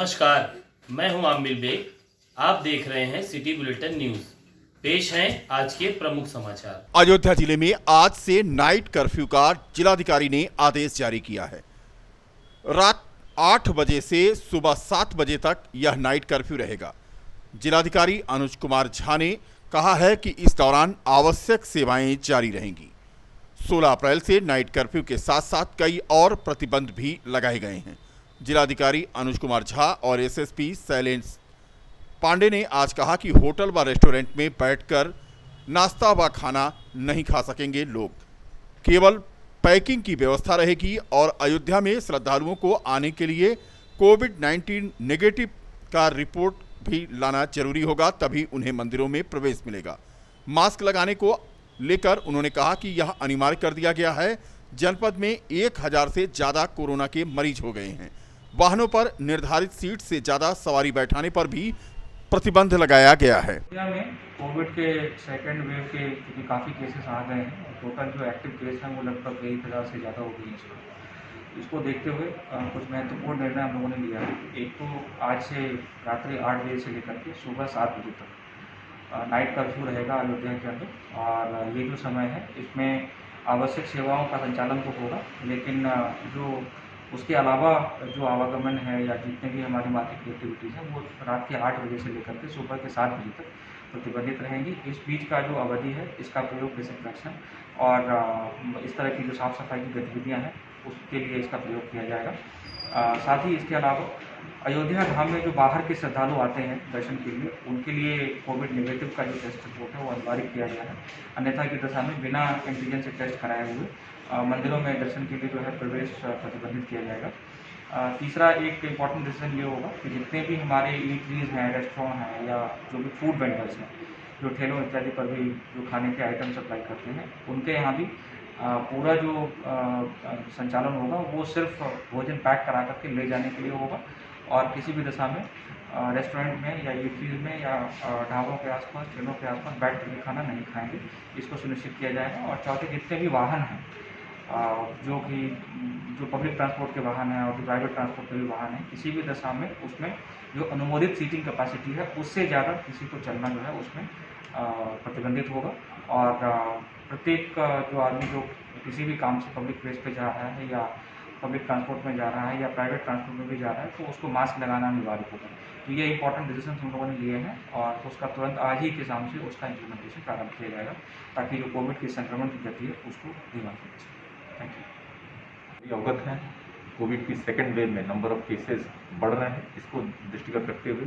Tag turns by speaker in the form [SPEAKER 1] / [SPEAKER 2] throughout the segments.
[SPEAKER 1] नमस्कार, मैं हूं आमिर बेग। आप देख रहे हैं सिटी बुलेटिन न्यूज। पेश हैं आज के प्रमुख समाचार।
[SPEAKER 2] अयोध्या जिले में आज से नाइट कर्फ्यू का जिलाधिकारी ने आदेश जारी किया है। रात 8 बजे से सुबह 7 बजे तक यह नाइट कर्फ्यू रहेगा। जिलाधिकारी अनुज कुमार झा ने कहा है कि इस दौरान आवश्यक सेवाएं जारी रहेंगी। 16 अप्रैल से नाइट कर्फ्यू के साथ साथ कई और प्रतिबंध भी लगाए गए हैं। जिलाधिकारी अनुज कुमार झा और एसएसपी शैलेंद्र पांडे ने आज कहा कि होटल व रेस्टोरेंट में बैठकर नाश्ता व खाना नहीं खा सकेंगे लोग, केवल पैकिंग की व्यवस्था रहेगी और अयोध्या में श्रद्धालुओं को आने के लिए कोविड-19 नेगेटिव का रिपोर्ट भी लाना जरूरी होगा, तभी उन्हें मंदिरों में प्रवेश मिलेगा। मास्क लगाने को लेकर उन्होंने कहा कि यह अनिवार्य कर दिया गया है। जनपद में 1000 से ज़्यादा कोरोना के मरीज हो गए हैं। वाहनों पर निर्धारित सीट से ज़्यादा सवारी बैठाने पर भी प्रतिबंध लगाया गया है।
[SPEAKER 3] इंडिया में कोविड के सेकेंड वेव के क्योंकि काफ़ी केसेस आ गए हैं, टोटल जो एक्टिव केस हैं वो लगभग 1000 से ज़्यादा हो गई हैं। इसको देखते हुए कुछ महत्वपूर्ण निर्णय हम लोगों ने लिया है। एक तो आज से रात्रि 8 बजे से लेकर के सुबह 7 बजे तक नाइट कर्फ्यू रहेगा अयोध्या के अंदर, और ये जो समय है इसमें आवश्यक सेवाओं का संचालन तो होगा, लेकिन जो उसके अलावा जो आवागमन है या जितने भी हमारी मार्केट एक्टिविटीज़ हैं वो रात के 8 बजे से लेकर के सुबह के 7 बजे तक प्रतिबंधित रहेंगी। इस बीच का जो अवधि है इसका प्रयोग डिसइंफेक्शन और इस तरह की जो साफ़ सफाई की गतिविधियां हैं उसके लिए इसका प्रयोग किया जाएगा। साथ ही इसके अलावा अयोध्या धाम में जो बाहर के श्रद्धालु आते हैं दर्शन के लिए, उनके लिए कोविड नेगेटिव का जो टेस्ट रिपोर्ट है वो अनिवार्य किया गया है। अन्यथा की दशा में बिना एंटीजन से टेस्ट कराए हुए मंदिरों में दर्शन के लिए जो है प्रवेश प्रतिबंधित किया जाएगा। तीसरा एक इम्पॉर्टेंट डिसीजन ये होगा कि जितने भी हमारे ईटरीज हैं, रेस्टोरेंट हैं या जो भी फूड वेंडर्स हैं जो ठेलों इत्यादि पर भी जो खाने के आइटम सप्लाई करते हैं, उनके यहाँ भी पूरा जो संचालन होगा वो सिर्फ भोजन पैक करा करके ले जाने के लिए होगा, और किसी भी दशा में रेस्टोरेंट में या ईटरीज में या ढाबों के आसपास, ठेलों के आसपास बैठ करके खाना नहीं खाएंगे, इसको सुनिश्चित किया जाएगा। और चौथे, जितने भी वाहन हैं जो कि जो पब्लिक ट्रांसपोर्ट के वाहन हैं और जो प्राइवेट ट्रांसपोर्ट के भी वाहन हैं, किसी भी दशा में उसमें जो अनुमोदित सीटिंग कैपेसिटी है उससे ज़्यादा किसी को चलना जो है उसमें प्रतिबंधित होगा। और प्रत्येक जो आदमी जो किसी भी काम से पब्लिक प्लेस पे जा रहा है या पब्लिक ट्रांसपोर्ट में जा रहा है या प्राइवेट ट्रांसपोर्ट में भी जा रहा है तो उसको मास्क लगाना अनिवार्य होगा। तो ये इंपॉर्टेंट डिसीजन हम लोगों ने लिए हैं और उसका तुरंत आज ही के शाम से उसका इम्प्लीमेंटेशन प्रारंभ किया जाएगा, ताकि जो कोविड के संक्रमण की गति है उसको धीमा किया जाए। Thank you.
[SPEAKER 4] अवगत हैं कोविड की सेकेंड वेव में नंबर ऑफ केसेस बढ़ रहे हैं। इसको दृष्टिगत रखते हुए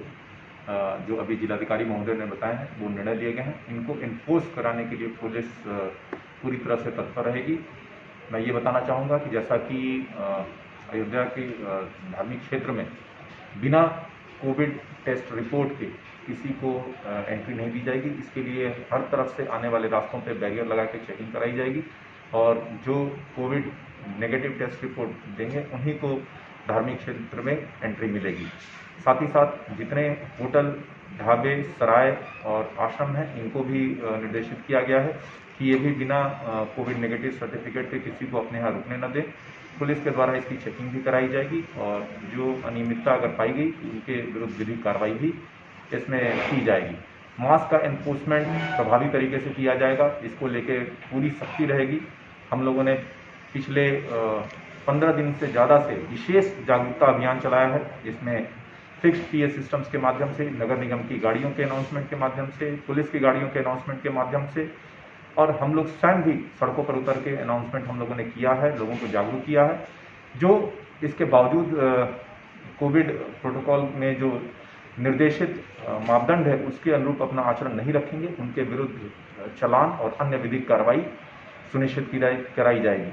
[SPEAKER 4] जो अभी जिलाधिकारी महोदय ने बताया है वो निर्णय लिए गए हैं। इनको इन्फोर्स कराने के लिए पुलिस पूरी तरह से तत्पर रहेगी। मैं ये बताना चाहूँगा कि जैसा कि अयोध्या के धार्मिक क्षेत्र में बिना कोविड टेस्ट रिपोर्ट के किसी को एंट्री नहीं दी जाएगी। इसके लिए हर तरफ से आने वाले रास्तों पे बैरियर लगा के चेकिंग कराई जाएगी और जो कोविड नेगेटिव टेस्ट रिपोर्ट देंगे उन्हीं को धार्मिक क्षेत्र में एंट्री मिलेगी। साथ ही साथ जितने होटल, ढाबे, सराय और आश्रम हैं इनको भी निर्देशित किया गया है कि ये भी बिना कोविड नेगेटिव सर्टिफिकेट के किसी को अपने यहाँ रुकने न दें। पुलिस के द्वारा इसकी चेकिंग भी कराई जाएगी और जो अनियमितता अगर पाई गई उनके विरुद्ध विधिक कार्रवाई भी इसमें की जाएगी। मास्क का एनफोर्समेंट प्रभावी तरीके से किया जाएगा, इसको लेके पूरी सख्ती रहेगी। हम लोगों ने पिछले 15 दिन से ज़्यादा से विशेष जागरूकता अभियान चलाया है। इसमें फिक्स्ड पीए सिस्टम्स के माध्यम से, नगर निगम की गाड़ियों के अनाउंसमेंट के माध्यम से, पुलिस की गाड़ियों के अनाउंसमेंट के माध्यम से, और हम लोग स्वयं भी सड़कों पर उतर के अनाउंसमेंट हम लोगों ने किया है, लोगों को जागरूक किया है। जो इसके बावजूद कोविड प्रोटोकॉल में जो निर्देशित मापदंड है उसके अनुरूप अपना आचरण नहीं रखेंगे, उनके विरुद्ध चालान और अन्य विधिक कार्रवाई सुनिश्चित कराई जाएगी।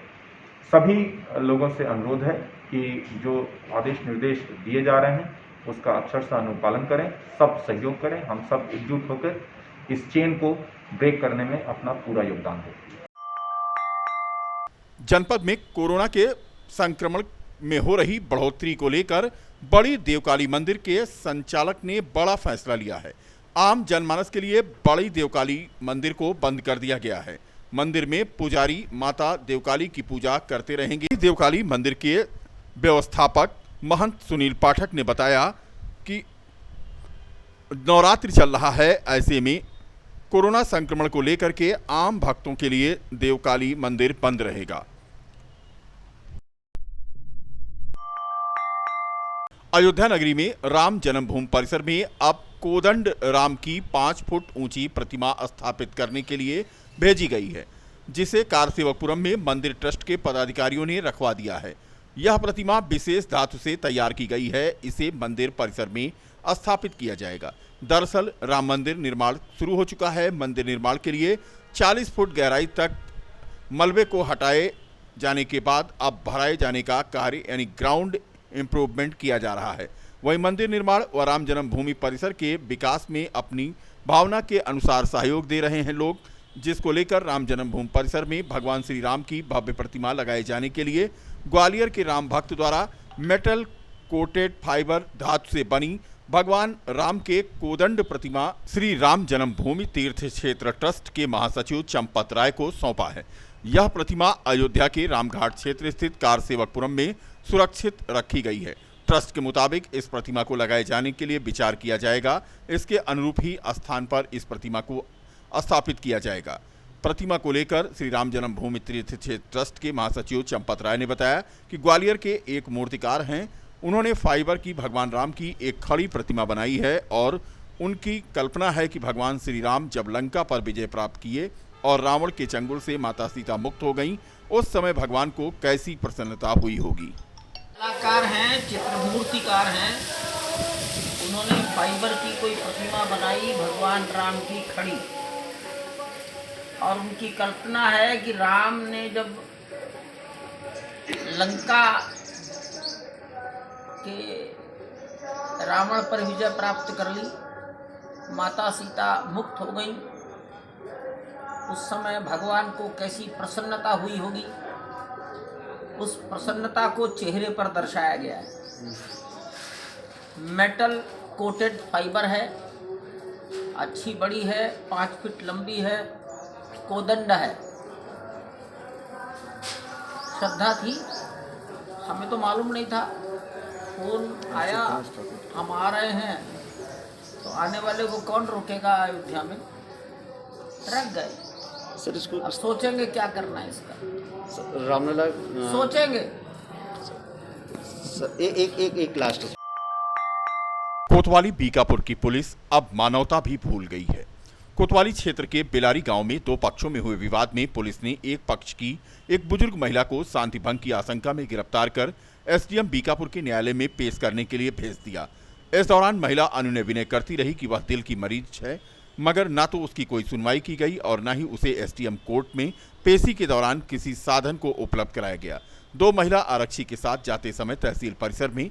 [SPEAKER 4] सभी लोगों से अनुरोध है कि जो आदेश निर्देश दिए जा रहे हैं उसका अक्षरशः अनुपालन करें, सब सहयोग करें, हम सब एकजुट होकर इस चेन को ब्रेक करने में अपना पूरा योगदान दें।
[SPEAKER 2] जनपद में कोरोना के संक्रमण में हो रही बढ़ोतरी को लेकर बड़ी देवकाली मंदिर के संचालक ने बड़ा फैसला लिया है। आम जनमानस के लिए बड़ी देवकाली मंदिर को बंद कर दिया गया है। मंदिर में पुजारी माता देवकाली की पूजा करते रहेंगे। देवकाली मंदिर के व्यवस्थापक महंत सुनील पाठक ने बताया कि नवरात्रि चल रहा है, ऐसे में कोरोना संक्रमण को लेकर के आम भक्तों के लिए देवकाली मंदिर बंद रहेगा। अयोध्या नगरी में राम जन्मभूमि परिसर में अब कोदंड राम की 5 फुट ऊंची प्रतिमा स्थापित करने के लिए भेजी गई है, जिसे कारसेवकपुरम में मंदिर ट्रस्ट के पदाधिकारियों ने रखवा दिया है। यह प्रतिमा विशेष धातु से तैयार की गई है, इसे मंदिर परिसर में स्थापित किया जाएगा। दरअसल राम मंदिर निर्माण शुरू हो चुका है। मंदिर निर्माण के लिए 40 फुट गहराई तक मलबे को हटाए जाने के बाद अब भराए जाने का कार्य यानी ग्राउंड इम्प्रूवमेंट किया जा रहा है। वहीं मंदिर निर्माण व राम जन्मभूमि परिसर के विकास में अपनी भावना के अनुसार सहयोग दे रहे हैं लोग, जिसको लेकर राम जन्मभूमि परिसर में भगवान श्री राम की भव्य प्रतिमा लगाए जाने के लिए ग्वालियर के राम भक्त द्वारा मेटल कोटेड फाइबर धातु से बनी भगवान राम के कोदंड प्रतिमा श्री राम जन्मभूमि तीर्थ क्षेत्र ट्रस्ट के महासचिव चंपत राय को सौंपा है। यह प्रतिमा अयोध्या के रामघाट क्षेत्र स्थित कारसेवकपुरम में सुरक्षित रखी गई है। ट्रस्ट के मुताबिक इस प्रतिमा को लगाए जाने के लिए विचार किया जाएगा। इसके अनुरूप ही स्थान पर इस प्रतिमा को स्थापित किया जाएगा। प्रतिमा को लेकर श्री राम जन्मभूमि तीर्थ क्षेत्र ट्रस्ट के महासचिव चंपत राय ने बताया कि ग्वालियर के एक मूर्तिकार हैं, उन्होंने फाइबर की भगवान राम की एक खड़ी प्रतिमा बनाई है और उनकी कल्पना है कि भगवान श्री राम जब लंका पर विजय प्राप्त किए और रावण के चंगुल से माता सीता मुक्त हो गईं, उस समय भगवान को कैसी प्रसन्नता हुई होगी।
[SPEAKER 5] कलाकार हैं, चित्रमूर्तिकार हैं, उन्होंने फाइबर की कोई प्रतिमा बनाई भगवान राम की खड़ी, और उनकी कल्पना है कि राम ने जब लंका के रावण पर विजय प्राप्त कर ली, माता सीता मुक्त हो गई, उस समय भगवान को कैसी प्रसन्नता हुई होगी, उस प्रसन्नता को चेहरे पर दर्शाया गया है। मेटल कोटेड फाइबर है, अच्छी बड़ी है, 5 फीट लंबी है, कोदंड है। श्रद्धा थी, हमें तो मालूम नहीं था, फोन आया हम आ रहे हैं, तो आने वाले को कौन रोकेगा अयोध्या में, रख गए।
[SPEAKER 6] सर इसको
[SPEAKER 5] अब सोचेंगे क्या करना है इसका,
[SPEAKER 6] रामलला
[SPEAKER 5] सोचेंगे।
[SPEAKER 6] एक लास्ट
[SPEAKER 2] कोतवाली बीकापुर की पुलिस अब मानवता भी भूल गई है। कोतवाली क्षेत्र के बेलारी गांव में 2 पक्षों में हुए विवाद में पुलिस ने एक पक्ष की एक बुजुर्ग महिला को शांति भंग की आशंका में गिरफ्तार कर एसडीएम बीकापुर के न्यायालय में पेश करने के लिए भेज दिया। इस दौरान महिला अनुनय विनय करती रही कि वह दिल की मरीज है, मगर ना तो उसकी कोई सुनवाई की गई और न ही उसे एसडीएम कोर्ट में पेशी के दौरान किसी साधन को उपलब्ध कराया गया। 2 महिला आरक्षी के साथ जाते समय तहसील परिसर में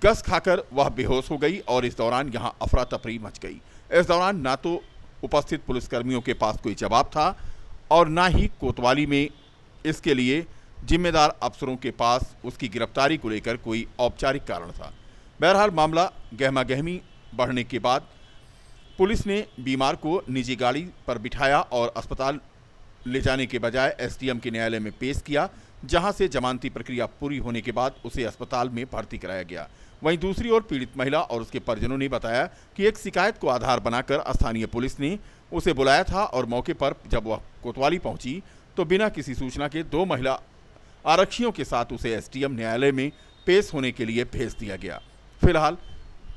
[SPEAKER 2] गस खाकर वह बेहोश हो गई और इस दौरान यहां अफरा तफरी मच गई। इस दौरान ना तो उपस्थित पुलिसकर्मियों के पास कोई जवाब था और ना ही कोतवाली में इसके लिए जिम्मेदार अफसरों के पास उसकी गिरफ्तारी को लेकर कोई औपचारिक कारण था। बहरहाल मामला गहमा गहमी बढ़ने के बाद पुलिस ने बीमार को निजी गाड़ी पर बिठाया और अस्पताल ले जाने के बजाय एसडीएम के न्यायालय में पेश किया, जहां से जमानती प्रक्रिया पूरी होने के बाद उसे अस्पताल में भर्ती कराया गया। वहीं दूसरी ओर पीड़ित महिला और उसके परिजनों ने बताया कि एक शिकायत को आधार बनाकर स्थानीय पुलिस ने उसे बुलाया था और मौके पर जब वह कोतवाली पहुंची तो बिना किसी सूचना के 2 महिला आरक्षियों के साथ उसे एसडीएम न्यायालय में पेश होने के लिए भेज दिया गया। फिलहाल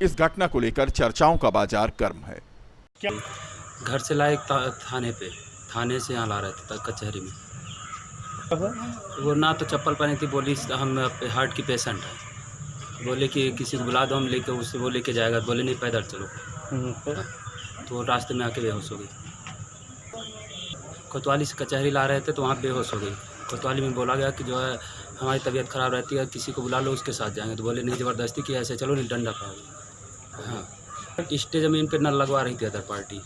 [SPEAKER 2] इस घटना को लेकर चर्चाओं का बाजार गर्म है।
[SPEAKER 7] घर से लाए थाने से यहाँ ला रहे थे कचहरी में। वो ना तो चप्पल पहनी थी, बोली हम हार्ट की पेशेंट है, बोले कि किसी को बुला दो, हम लेके उससे वो लेके जाएगा, बोले नहीं पैदल चलो। तो रास्ते में आके बेहोश हो गई। कोतवाली से कचहरी ला रहे थे तो वहाँ बेहोश हो गई। कोतवाली में बोला गया कि जो है हमारी तबीयत ख़राब रहती है, किसी को बुला लो उसके साथ जाएंगे, तो बोले नहीं ज़बरदस्ती किया, ऐसे चलो नहीं डंडा पाओगे। हाँ, स्टे ज़मीन पर नल लगवा रही थी अदर पार्टी,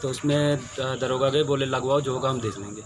[SPEAKER 7] तो उसमें दरोगा गए, बोले लगवाओ जो होगा हम देख लेंगे।